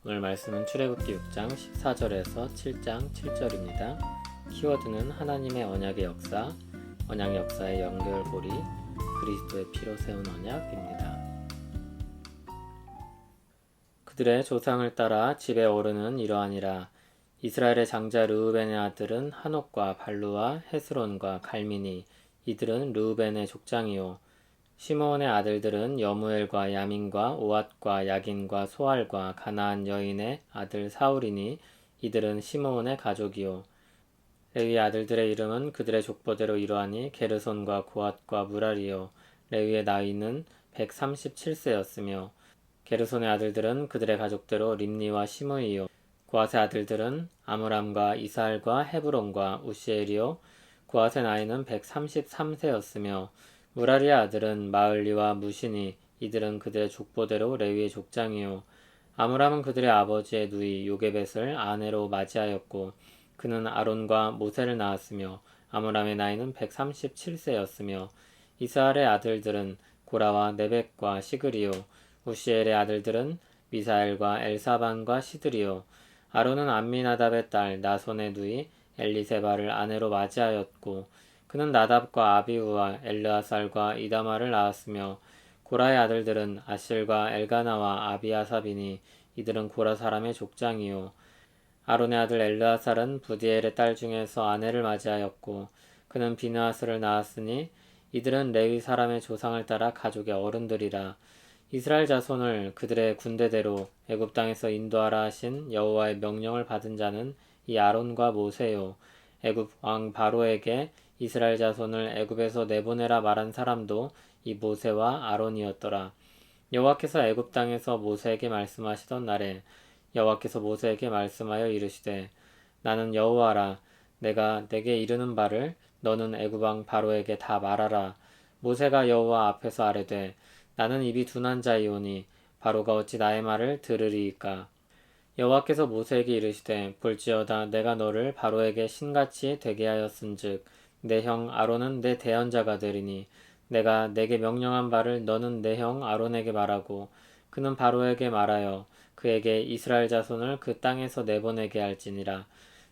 오늘 말씀은 출애굽기 6장 14절에서 7장 7절입니다. 키워드는 하나님의 언약의 역사, 언약 역사의 연결고리, 그리스도의 피로 세운 언약입니다. 그들의 조상을 따라 집에 오르는 이러하니라. 이스라엘의 장자 르우벤의 아들은 한옥과 발루와 헤스론과 갈미니, 이들은 르우벤의 족장이요. 시므온의 아들들은 여무엘과 야민과 오앗과 야긴과 소알과 가나안 여인의 아들 사울이니, 이들은 시므온의 가족이요. 레위 아들들의 이름은 그들의 족보대로 이러하니 게르손과 고앗과 무랄이요. 레위의 나이는 137세였으며 게르손의 아들들은 그들의 가족대로 림니와 시므이요. 고앗의 아들들은 아므람과 이스할과 헤브론과 우시엘이요. 고앗의 나이는 133세였으며 무라리의 아들은 마을리와 무시니, 이들은 그들의 족보대로 레위의 족장이요. 아므람은 그들의 아버지의 누이 요게벳을 아내로 맞이하였고 그는 아론과 모세를 낳았으며 아므람의 나이는 137세였으며 이스할의 아들들은 고라와 네벡과 시그리요. 우시엘의 아들들은 미사엘과 엘사반과 시드리요. 아론은 암미나답의 딸 나손의 누이 엘리세바를 아내로 맞이하였고 그는 나답과 아비후와 엘르아살과 이다마를 낳았으며 고라의 아들들은 아실과 엘가나와 아비아삽이니, 이들은 고라 사람의 족장이요. 아론의 아들 엘르아살은 부디엘의 딸 중에서 아내를 맞이하였고 그는 비느하스를 낳았으니, 이들은 레위 사람의 조상을 따라 가족의 어른들이라. 이스라엘 자손을 그들의 군대대로 애굽 땅에서 인도하라 하신 여호와의 명령을 받은 자는 이 아론과 모세요. 애굽 왕 바로에게 이스라엘 자손을 애굽에서 내보내라 말한 사람도 이 모세와 아론이었더라. 여호와께서 애굽 땅에서 모세에게 말씀하시던 날에 여호와께서 모세에게 말씀하여 이르시되, 나는 여호와라. 내가 내게 이르는 바를 너는 애굽 왕 바로에게 다 말하라. 모세가 여호와 앞에서 아뢰되, 나는 입이 둔한 자이오니 바로가 어찌 나의 말을 들으리이까. 여호와께서 모세에게 이르시되, 볼지어다 내가 너를 바로에게 신같이 되게 하였은즉 내 형 아론은 내 대언자가 되리니, 내가 내게 명령한 바를 너는 내 형 아론에게 말하고 그는 바로에게 말하여 그에게 이스라엘 자손을 그 땅에서 내보내게 할지니라.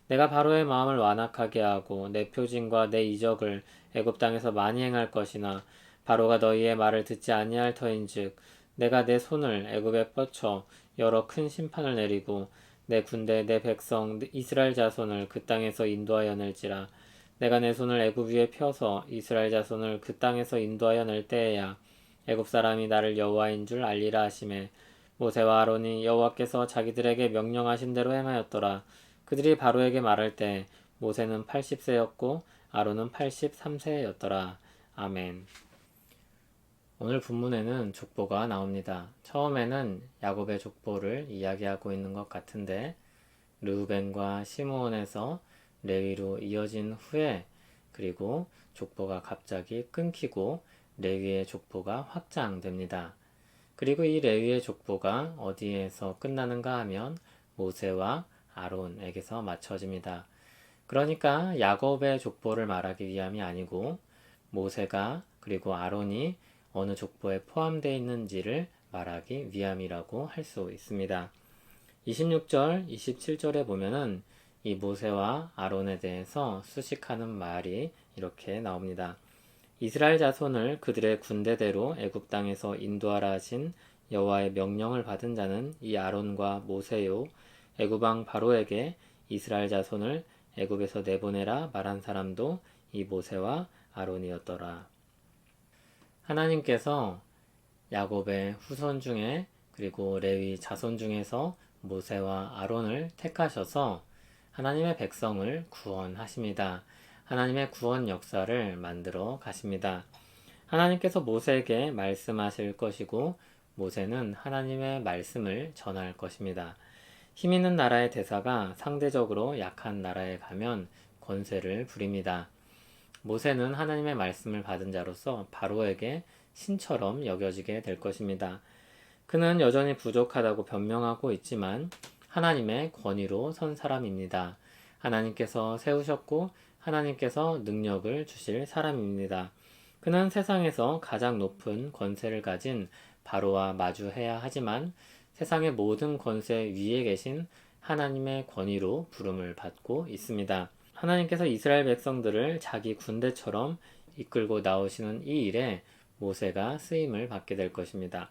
내가 바로의 마음을 완악하게 하고 내 표징과 내 이적을 애굽 땅에서 많이 행할 것이나 바로가 너희의 말을 듣지 아니할 터인즉 내가 내 손을 애굽에 뻗쳐 여러 큰 심판을 내리고 내 군대 내 백성 이스라엘 자손을 그 땅에서 인도하여 낼지라. 내가 내 손을 애굽 위에 펴서 이스라엘 자손을 그 땅에서 인도하여 낼 때에야 애굽 사람이 나를 여호와인 줄 알리라 하시매, 모세와 아론이 여호와께서 자기들에게 명령하신 대로 행하였더라. 그들이 바로에게 말할 때 모세는 80세였고 아론은 83세였더라. 아멘. 오늘 본문에는 족보가 나옵니다. 처음에는 야곱의 족보를 이야기하고 있는 것 같은데, 르우벤과 시므온에서 레위로 이어진 후에 그리고 족보가 갑자기 끊기고 레위의 족보가 확장됩니다. 그리고 이 레위의 족보가 어디에서 끝나는가 하면 모세와 아론에게서 맞춰집니다. 그러니까 야곱의 족보를 말하기 위함이 아니고 모세가 그리고 아론이 어느 족보에 포함되어 있는지를 말하기 위함이라고 할 수 있습니다. 26절, 27절에 보면은 이 모세와 아론에 대해서 수식하는 말이 이렇게 나옵니다. 이스라엘 자손을 그들의 군대대로 애굽 땅에서 인도하라 하신 여호와의 명령을 받은 자는 이 아론과 모세요. 애굽 왕 바로에게 이스라엘 자손을 애굽에서 내보내라 말한 사람도 이 모세와 아론이었더라. 하나님께서 야곱의 후손 중에 그리고 레위 자손 중에서 모세와 아론을 택하셔서 하나님의 백성을 구원하십니다. 하나님의 구원 역사를 만들어 가십니다. 하나님께서 모세에게 말씀하실 것이고 모세는 하나님의 말씀을 전할 것입니다. 힘 있는 나라의 대사가 상대적으로 약한 나라에 가면 권세를 부립니다. 모세는 하나님의 말씀을 받은 자로서 바로에게 신처럼 여겨지게 될 것입니다. 그는 여전히 부족하다고 변명하고 있지만 하나님의 권위로 선 사람입니다. 하나님께서 세우셨고 하나님께서 능력을 주실 사람입니다. 그는 세상에서 가장 높은 권세를 가진 바로와 마주해야 하지만 세상의 모든 권세 위에 계신 하나님의 권위로 부름을 받고 있습니다. 하나님께서 이스라엘 백성들을 자기 군대처럼 이끌고 나오시는 이 일에 모세가 쓰임을 받게 될 것입니다.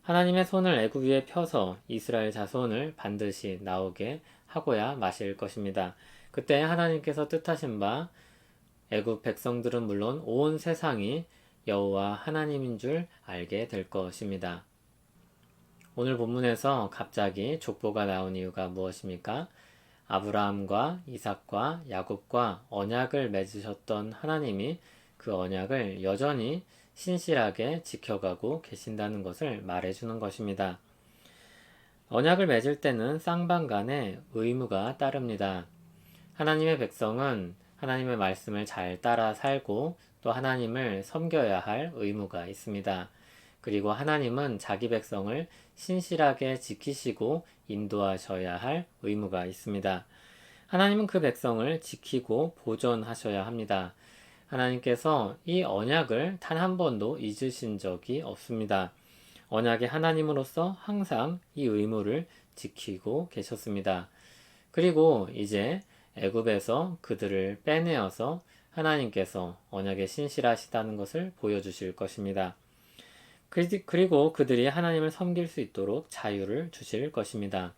하나님의 손을 애굽 위에 펴서 이스라엘 자손을 반드시 나오게 하고야 마실 것입니다. 그때 하나님께서 뜻하신 바 애굽 백성들은 물론 온 세상이 여호와 하나님인 줄 알게 될 것입니다. 오늘 본문에서 갑자기 족보가 나온 이유가 무엇입니까? 아브라함과 이삭과 야곱과 언약을 맺으셨던 하나님이 그 언약을 여전히 신실하게 지켜가고 계신다는 것을 말해주는 것입니다. 언약을 맺을 때는 쌍방 간에 의무가 따릅니다. 하나님의 백성은 하나님의 말씀을 잘 따라 살고 또 하나님을 섬겨야 할 의무가 있습니다. 그리고 하나님은 자기 백성을 신실하게 지키시고 인도하셔야 할 의무가 있습니다. 하나님은 그 백성을 지키고 보존하셔야 합니다. 하나님께서 이 언약을 단 한 번도 잊으신 적이 없습니다. 언약의 하나님으로서 항상 이 의무를 지키고 계셨습니다. 그리고 이제 애굽에서 그들을 빼내어서 하나님께서 언약에 신실하시다는 것을 보여주실 것입니다. 그리고 그들이 하나님을 섬길 수 있도록 자유를 주실 것입니다.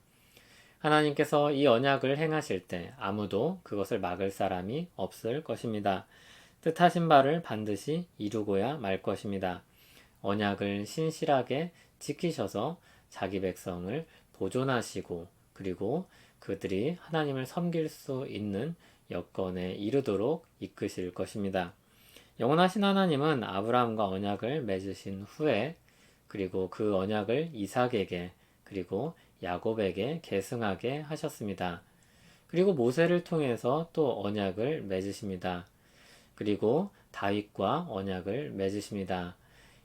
하나님께서 이 언약을 행하실 때 아무도 그것을 막을 사람이 없을 것입니다. 뜻하신 바를 반드시 이루고야 말 것입니다. 언약을 신실하게 지키셔서 자기 백성을 보존하시고 그리고 그들이 하나님을 섬길 수 있는 여건에 이르도록 이끄실 것입니다. 영원하신 하나님은 아브라함과 언약을 맺으신 후에 그리고 그 언약을 이삭에게 그리고 야곱에게 계승하게 하셨습니다. 그리고 모세를 통해서 또 언약을 맺으십니다. 그리고 다윗과 언약을 맺으십니다.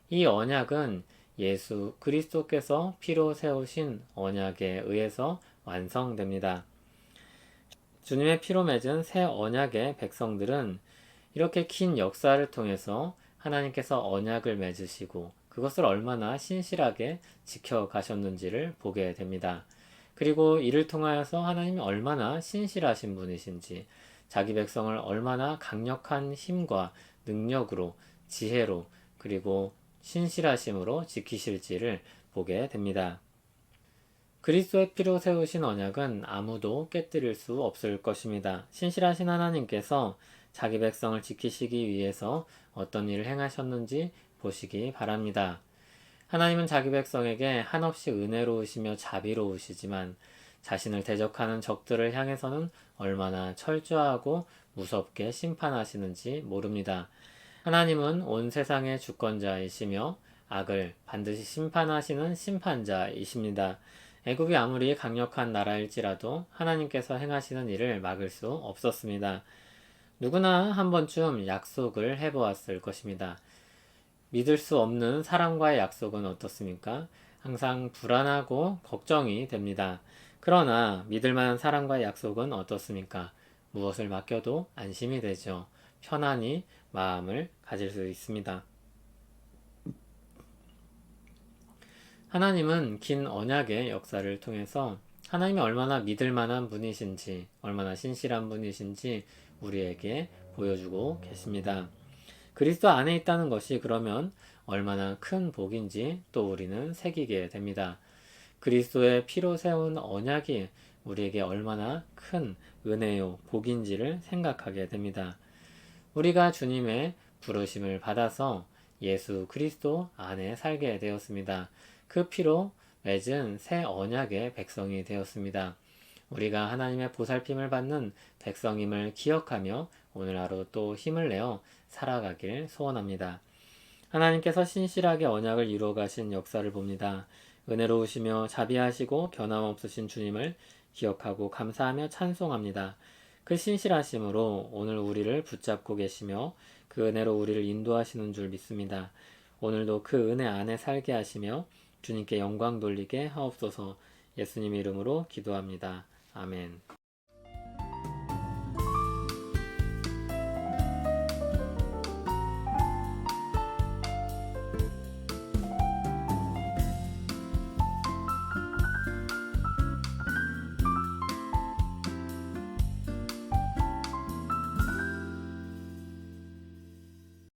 이 언약은 예수 그리스도께서 피로 세우신 언약에 의해서 완성됩니다. 주님의 피로 맺은 새 언약의 백성들은 이렇게 긴 역사를 통해서 하나님께서 언약을 맺으시고 그것을 얼마나 신실하게 지켜가셨는지를 보게 됩니다. 그리고 이를 통하여서 하나님이 얼마나 신실하신 분이신지 자기 백성을 얼마나 강력한 힘과 능력으로 지혜로 그리고 신실하심으로 지키실지를 보게 됩니다. 그리스도의 피로 세우신 언약은 아무도 깨뜨릴 수 없을 것입니다. 신실하신 하나님께서 자기 백성을 지키시기 위해서 어떤 일을 행하셨는지 보시기 바랍니다. 하나님은 자기 백성에게 한없이 은혜로우시며 자비로우시지만 자신을 대적하는 적들을 향해서는 얼마나 철저하고 무섭게 심판하시는지 모릅니다. 하나님은 온 세상의 주권자이시며 악을 반드시 심판하시는 심판자이십니다. 애굽이 아무리 강력한 나라일지라도 하나님께서 행하시는 일을 막을 수 없었습니다. 누구나 한 번쯤 약속을 해보았을 것입니다. 믿을 수 없는 사람과의 약속은 어떻습니까? 항상 불안하고 걱정이 됩니다. 그러나 믿을 만한 사람과의 약속은 어떻습니까? 무엇을 맡겨도 안심이 되죠. 편안히 마음을 가질 수 있습니다. 하나님은 긴 언약의 역사를 통해서 하나님이 얼마나 믿을 만한 분이신지, 얼마나 신실한 분이신지 우리에게 보여주고 계십니다. 그리스도 안에 있다는 것이 그러면 얼마나 큰 복인지 또 우리는 새기게 됩니다. 그리스도의 피로 세운 언약이 우리에게 얼마나 큰 은혜요, 복인지를 생각하게 됩니다. 우리가 주님의 부르심을 받아서 예수 그리스도 안에 살게 되었습니다. 그 피로 맺은 새 언약의 백성이 되었습니다. 우리가 하나님의 보살핌을 받는 백성임을 기억하며 오늘 하루 또 힘을 내어 살아가길 소원합니다. 하나님께서 신실하게 언약을 이루어 가신 역사를 봅니다. 은혜로우시며 자비하시고 변함없으신 주님을 기억하고 감사하며 찬송합니다. 그 신실하심으로 오늘 우리를 붙잡고 계시며 그 은혜로 우리를 인도하시는 줄 믿습니다. 오늘도 그 은혜 안에 살게 하시며 주님께 영광 돌리게 하옵소서. 예수님 이름으로 기도합니다. 아멘.